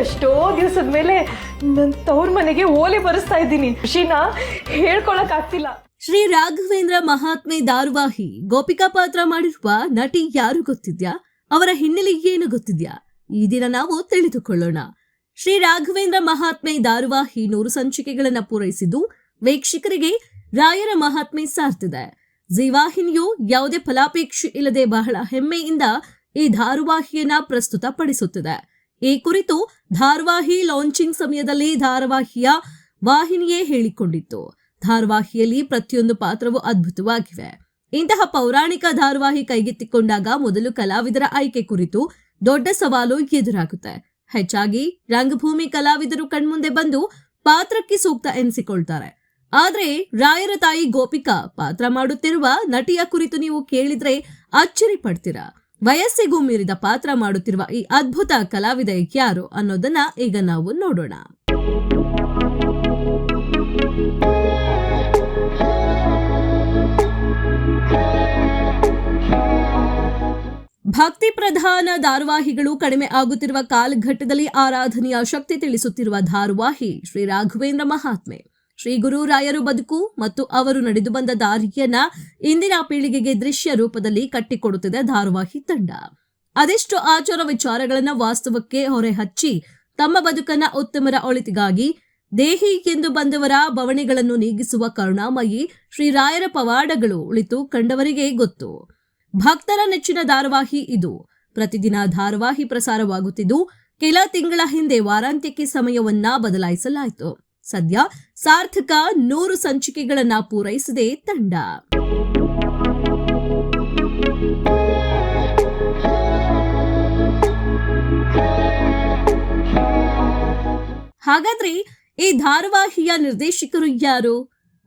ಎಷ್ಟೋ ದಿವಸದ ಮೇಲೆ ನನ್ನ ತವ್ರ ಮನೆಗೆ ಓಲೆ ಬರೆಸ್ತಾ ಇದ್ದೀನಿ. ಖುಷಿನ ಹೇಳ್ಕೊಳಕ್ ಆಗ್ತಿಲ್ಲ. ಶ್ರೀ ರಾಘವೇಂದ್ರ ಮಹಾತ್ಮೆ ಧಾರಾವಾಹಿ ಗೋಪಿಕಾ ಪಾತ್ರ ಮಾಡಿರುವ ನಟಿ ಯಾರು ಗೊತ್ತಿದ್ಯಾ? ಅವರ ಹಿನ್ನೆಲೆ ಏನು ಗೊತ್ತಿದ್ಯಾ? ಈ ದಿನ ನಾವು ತಿಳಿದುಕೊಳ್ಳೋಣ. ಶ್ರೀ ರಾಘವೇಂದ್ರ ಮಹಾತ್ಮೆ ಧಾರಾವಾಹಿ 100 ಸಂಚಿಕೆಗಳನ್ನ ಪೂರೈಸಿದ್ದು ವೀಕ್ಷಕರಿಗೆ ರಾಯರ ಮಹಾತ್ಮೆ ಸಾರ್ತಿದೆ. ಜೀ ವಾಹಿನಿಯು ಯಾವುದೇ ಫಲಾಪೇಕ್ಷೆ ಇಲ್ಲದೆ ಬಹಳ ಹೆಮ್ಮೆಯಿಂದ ಈ ಧಾರಾವಾಹಿಯನ್ನ ಪ್ರಸ್ತುತಪಡಿಸುತ್ತಿದೆ. ಈ ಕುರಿತು ಧಾರಾವಾಹಿ ಲಾಂಚಿಂಗ್ ಸಮಯದಲ್ಲಿ ಧಾರಾವಾಹಿಯ ವಾಹಿನಿಯೇ ಹೇಳಿಕೊಂಡಿತ್ತು. ಧಾರಾವಾಹಿಯಲ್ಲಿ ಪ್ರತಿಯೊಂದು ಪಾತ್ರವೂ ಅದ್ಭುತವಾಗಿವೆ. ಇಂತಹ ಪೌರಾಣಿಕ ಧಾರಾವಾಹಿ ಕೈಗೆತ್ತಿಕೊಂಡಾಗ ಮೊದಲು ಕಲಾವಿದರ ಆಯ್ಕೆ ಕುರಿತು ದೊಡ್ಡ ಸವಾಲು ಎದುರಾಗುತ್ತೆ. ಹೆಚ್ಚಾಗಿ ರಂಗಭೂಮಿ ಕಲಾವಿದರು ಕಣ್ಮುಂದೆ ಬಂದು ಪಾತ್ರಕ್ಕೆ ಸೂಕ್ತ ಎನಿಸಿಕೊಳ್ತಾರೆ. ಆದ್ರೆ ರಾಯರ ತಾಯಿ ಗೋಪಿಕಾ ಪಾತ್ರ ಮಾಡುತ್ತಿರುವ ನಟಿಯ ಕುರಿತು ನೀವು ಕೇಳಿದ್ರೆ ಅಚ್ಚರಿ ಪಡ್ತೀರಾ. ವಯಸ್ಸಿಗೂ ಮೀರಿದ ಪಾತ್ರ ಮಾಡುತ್ತಿರುವ ಈ ಅದ್ಭುತ ಕಲಾವಿದೆ ಯಾರು ಅನ್ನೋದನ್ನ ಈಗ ನಾವು ನೋಡೋಣ. ಭಕ್ತಿ ಪ್ರಧಾನ ಧಾರಾವಾಹಿಗಳು ಕಡಿಮೆ ಆಗುತ್ತಿರುವ ಕಾಲಘಟ್ಟದಲ್ಲಿ ಆರಾಧನೆಯ ಶಕ್ತಿ ತಿಳಿಸುತ್ತಿರುವ ಧಾರಾವಾಹಿ ಶ್ರೀ ರಾಘವೇಂದ್ರ ಮಹಾತ್ಮೆ. ಶ್ರೀ ಗುರು ರಾಯರು ಬದುಕು ಮತ್ತು ಅವರು ನಡೆದು ಬಂದ ದಾರಿಯನ್ನ ಇಂದಿನ ಪೀಳಿಗೆಗೆ ದೃಶ್ಯ ರೂಪದಲ್ಲಿ ಕಟ್ಟಿಕೊಡುತ್ತಿದೆ ಧಾರಾವಾಹಿ ತಂಡ. ಅದೆಷ್ಟು ಆಚಾರ ವಿಚಾರಗಳನ್ನ ವಾಸ್ತವಕ್ಕೆ ಹೊರೆ ಹಚ್ಚಿ ತಮ್ಮ ಬದುಕನ್ನ ಉತ್ತಮರ ಒಳಿತಿಗಾಗಿ ದೇಹಿ ಎಂದು ಬಂದವರ ಬವಣೆಗಳನ್ನು ನೀಗಿಸುವ ಕರುಣಾಮಯಿ ಶ್ರೀರಾಯರ ಪವಾಡಗಳು ಉಳಿತು ಕಂಡವರಿಗೆ ಗೊತ್ತು. ಭಕ್ತರ ನೆಚ್ಚಿನ ಧಾರಾವಾಹಿ ಇದು. ಪ್ರತಿದಿನ ಧಾರಾವಾಹಿ ಪ್ರಸಾರವಾಗುತ್ತಿದ್ದು ಕೆಲ ತಿಂಗಳ ಹಿಂದೆ ವಾರಾಂತ್ಯಕ್ಕೆ ಸಮಯವನ್ನ ಬದಲಾಯಿಸಲಾಯಿತು. ಸದ್ಯ ಸಾರ್ಥಕ 100 ಸಂಚಿಕೆಗಳನ್ನ ಪೂರೈಸಿದೆ ತಂಡ. ಹಾಗಾದ್ರೆ ಈ ಧಾರಾವಾಹಿಯ ನಿರ್ದೇಶಕರು ಯಾರು?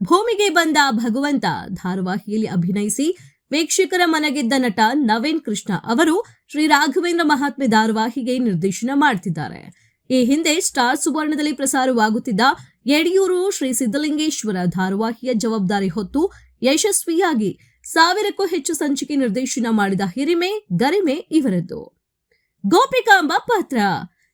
ಭೂಮಿಗೆ ಬಂದ ಭಗವಂತ ಧಾರಾವಾಹಿಯಲ್ಲಿ ಅಭಿನಯಿಸಿ ವೀಕ್ಷಕರ ಮನಗೆದ್ದ ನಟ ನವೀನ್ ಕೃಷ್ಣ ಅವರು ಶ್ರೀ ರಾಘವೇಂದ್ರ ಮಹಾತ್ಮೆ ಧಾರಾವಾಹಿಗೆ ನಿರ್ದೇಶನ ಮಾಡ್ತಿದ್ದಾರೆ. ಈ ಹಿಂದೆ ಸ್ಟಾರ್ ಸುವರ್ಣದಲ್ಲಿ ಪ್ರಸಾರವಾಗುತ್ತಿದ್ದ ಯಡಿಯೂರು ಶ್ರೀ ಸಿದ್ದಲಿಂಗೇಶ್ವರ ಧಾರಾವಾಹಿಯ ಜವಾಬ್ದಾರಿ ಹೊತ್ತು ಯಶಸ್ವಿಯಾಗಿ 1000ಕ್ಕೂ ಹೆಚ್ಚು ಸಂಚಿಕೆ ನಿರ್ದೇಶನ ಮಾಡಿದ ಹಿರಿಮೆ ಗರಿಮೆ ಇವರದ್ದು. ಗೋಪಿಕಾಂಬ ಪಾತ್ರ.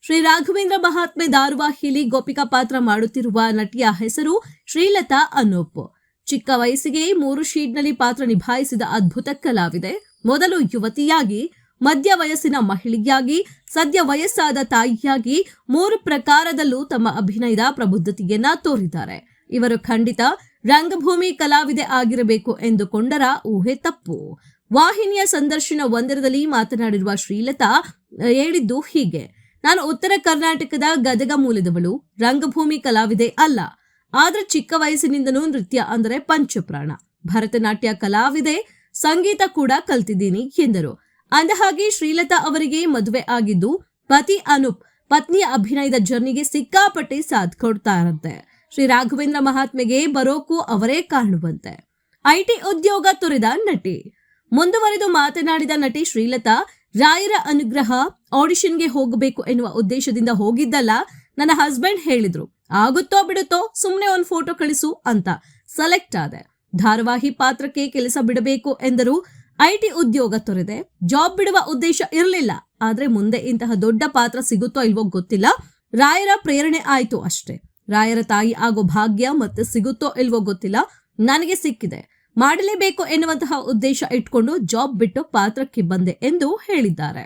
ಶ್ರೀ ರಾಘವೇಂದ್ರ ಮಹಾತ್ಮೆ ಧಾರಾವಾಹಿಯಲ್ಲಿ ಗೋಪಿಕಾ ಪಾತ್ರ ಮಾಡುತ್ತಿರುವ ನಟಿಯ ಹೆಸರು ಶ್ರೀಲತಾ ಅನೂಪ್. ಚಿಕ್ಕ ವಯಸ್ಸಿಗೆ 3 ಶೇಡ್ನಲ್ಲಿ ಪಾತ್ರ ನಿಭಾಯಿಸಿದ ಅದ್ಭುತ ಕಲಾವಿದೆ. ಮೊದಲು ಯುವತಿಯಾಗಿ, ಮಧ್ಯ ವಯಸ್ಸಿನ ಮಹಿಳೆಯಾಗಿ, ಸದ್ಯ ವಯಸ್ಸಾದ ತಾಯಿಯಾಗಿ 3 ಪ್ರಕಾರದಲ್ಲೂ ತಮ್ಮ ಅಭಿನಯದ ಪ್ರಬುದ್ಧತೆಯನ್ನ ತೋರಿದ್ದಾರೆ. ಇವರು ಖಂಡಿತ ರಂಗಭೂಮಿ ಕಲಾವಿದೆ ಆಗಿರಬೇಕು ಎಂದುಕೊಂಡರ ಊಹೆ ತಪ್ಪು. ವಾಹಿನಿಯ ಸಂದರ್ಶನ ಒಂದರದಲ್ಲಿ ಮಾತನಾಡಿರುವ ಶ್ರೀಲತಾ ಹೇಳಿದ್ದು ಹೀಗೆ: ನಾನು ಉತ್ತರ ಕರ್ನಾಟಕದ ಗದಗ ಮೂಲದವಳು, ರಂಗಭೂಮಿ ಕಲಾವಿದೆ ಅಲ್ಲ. ಆದ್ರೆ ಚಿಕ್ಕ ವಯಸ್ಸಿನಿಂದನೂ ನೃತ್ಯ ಅಂದರೆ ಪಂಚಪ್ರಾಣ. ಭರತನಾಟ್ಯ ಕಲಾವಿದೆ, ಸಂಗೀತ ಕೂಡ ಕಲ್ತಿದ್ದೀನಿ ಎಂದರು. ಅಂದಹಾಗೆ ಶ್ರೀಲತಾ ಅವರಿಗೆ ಮದುವೆ ಆಗಿದ್ದು ಪತಿ ಅನೂಪ್ ಪತ್ನಿಯ ಅಭಿನಯದ ಜರ್ನಿಗೆ ಸಿಕ್ಕಾಪಟ್ಟೆ ಸಾಥ್ ಕೊಡ್ತಾ ಇರಂತೆ. ಶ್ರೀ ರಾಘವೇಂದ್ರ ಮಹಾತ್ಮೆಗೆ ಬರೋಕು ಅವರೇ ಕಾರಣವಂತೆ. ಐಟಿ ಉದ್ಯೋಗ ತೊರೆದ ನಟಿ. ಮುಂದುವರೆದು ಮಾತನಾಡಿದ ನಟಿ ಶ್ರೀಲತಾ, ರಾಯರ ಅನುಗ್ರಹ ಆಡಿಷನ್ಗೆ ಹೋಗಬೇಕು ಎನ್ನುವ ಉದ್ದೇಶದಿಂದ ಹೋಗಿದ್ದಲ್ಲ. ನನ್ನ ಹಸ್ಬೆಂಡ್ ಹೇಳಿದ್ರು, ಆಗುತ್ತೋ ಬಿಡುತ್ತೋ ಸುಮ್ನೆ ಒಂದು ಫೋಟೋ ಕಳಿಸು ಅಂತ. ಸೆಲೆಕ್ಟ್ ಆದೆ. ಧಾರಾವಾಹಿ ಪಾತ್ರಕ್ಕೆ ಕೆಲಸ ಬಿಡಬೇಕು ಎಂದರು. ಐಟಿ ಉದ್ಯೋಗ ತೊರೆದೆ. ಜಾಬ್ ಬಿಡುವ ಉದ್ದೇಶ ಇರಲಿಲ್ಲ. ಆದ್ರೆ ಮುಂದೆ ಇಂತಹ ದೊಡ್ಡ ಪಾತ್ರ ಸಿಗುತ್ತೋ ಇಲ್ವೋ ಗೊತ್ತಿಲ್ಲ. ರಾಯರ ಪ್ರೇರಣೆ ಆಯ್ತು ಅಷ್ಟೇ. ರಾಯರ ತಾಯಿ ಆಗೋ ಭಾಗ್ಯ ಮತ್ತೆ ಸಿಗುತ್ತೋ ಇಲ್ವೋ ಗೊತ್ತಿಲ್ಲ. ನನಗೆ ಸಿಕ್ಕಿದೆ, ಮಾಡಲೇಬೇಕು ಎನ್ನುವಂತಹ ಉದ್ದೇಶ ಇಟ್ಕೊಂಡು ಜಾಬ್ ಬಿಟ್ಟು ಪಾತ್ರಕ್ಕೆ ಬಂದೆ ಎಂದು ಹೇಳಿದ್ದಾರೆ.